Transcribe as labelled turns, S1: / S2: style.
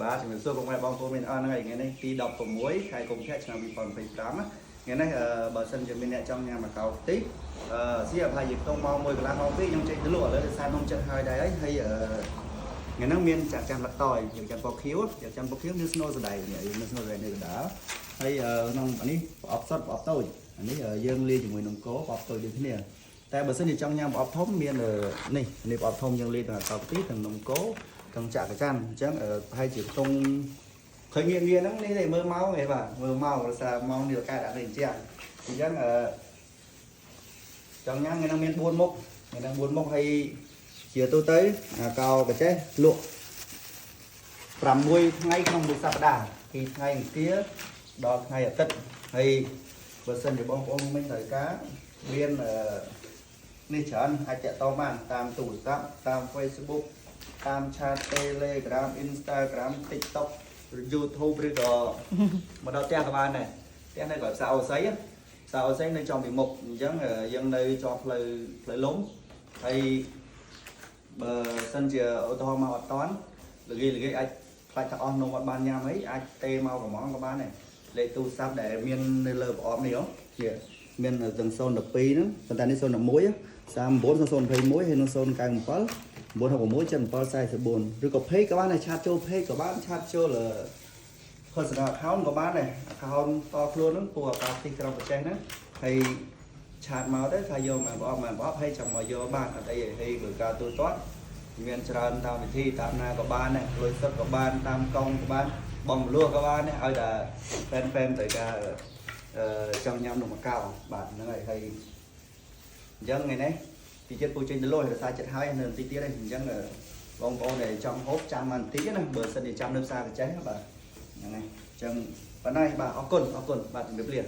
S1: បាទជំរាបសួរបងប្អូនបងប្អូនមានអរហ្នឹងហើយថ្ងៃនេះទី16ខែកុម្ភៈឆ្នាំ2025ថ្ងៃនេះបើសិនជាមានអ្នកចង់ញ៉ាំម្កៅខ្ទិះសៀអផាយក្នុងម៉ោង1កន្លះម៉ោង2ខ្ញុំចេញទៅលក់ឥឡូវដោយសារនំចិត្តហើយដែរហើយថ្ងៃហ្នឹងមានចាក់ចាំលតយយើងចាំពកខៀវចាក់ចាំពកខៀវមានស្នូលសដៃនេះមានស្នូលសដៃនៅកណ្ដាលហើយក្នុងនេះប្រអប់សុតប្រអប់តូចអានេះយើងលាយជាមួយនំកូរប្រអប់តូចដូចគ្នាតែបើសិនជាចង់ញ៉ាំប្រអប់ធំមាននេះប្រអប់ធំយើងលាយទាំងម្កៅខ្ទិះទាំងនំកូរទាំងចាក់កចាំអញ្ចឹងប្រហែលជាខ្ទង់ឃើញងារហ្នឹងនេះតែមើលម៉ោងឯងបាទមើលម៉ោងដោយសារម៉ោងនេះកែដាក់នេះអញ្ចឹងចង់ញ៉ាំថ្ងៃហ្នឹងមាន4មុខថ្ងៃហ្នឹង4មុខហើយជាទូទៅកោកាចេះលក់6ថ្ងៃក្នុងមួយសប្តាហ៍ពីថ្ងៃអង្គារដល់ថ្ងៃអាទិត្យហើយបើសិនជាបងប្អូនមិនត្រូវការមាននេះច្រើនអាចតាក់ទងបានតាមទូរស័ព្ទតាម Facebook តាមឆាត Telegram Instagram TikTok YouTube ឬក៏មកដល់ផ្ទះក៏បានដែរផ្ទះនៅកន្លែងផ្សារអូស័យផ្សារអូស័យនៅចំពីមុខអញ្ចឹងយើងនៅជាប់ផ្លូវលំហើយបើសិនជាឧទាហរណ៍មកអត់តាន់ល្ងាចអាចខ្លាចថាអស់នំអត់បានញ៉ាំអីអាចទេមកកំងក៏បានដែរលេខទូរស័ព្ទដែលមាននៅលើប្រអប់នេះជាមានទាំង012ហ្នឹងប៉ុន្តែនេះ011 39 021ហើយនឹង097 966 7744ឬក៏ page ក៏បានដែរឆាតចូល page ក៏បានឆាតចូល personal account ក៏បានដែរ account តខ្លួនហ្នឹងពូអាកាសទីក្រុងប្រចេះហ្នឹងហើយឆាតមកទៅថាយកមកប្រអប់ហើយចាំមកយកបានអត់អីហើយធ្វើការទូទាត់មានច្រើនតាមវិធីតាមណាក៏បានដែរលុយសុទ្ធក៏បានតាមកង់ក៏បានបងមលួក៏បានដែរឲ្យតែហ្វេនទៅការចង់ញ៉ាំនំម្កៅបាទហ្នឹងហើយអញ្ចឹងថ្ងៃនេះទីចិត្តពូចេញទៅលុយរសារចិត្តហើយនៅទីទៀតហ្នឹងអញ្ចឹងបងប្អូនដែលចង់ហូបចាំបានតិចណាបើសិនជាចាំនៅផ្សារកញ្ចេះបាទហ្នឹងហើយអញ្ចឹងប៉ុណ្ណឹងបាទអរគុណបាទជំរាបលា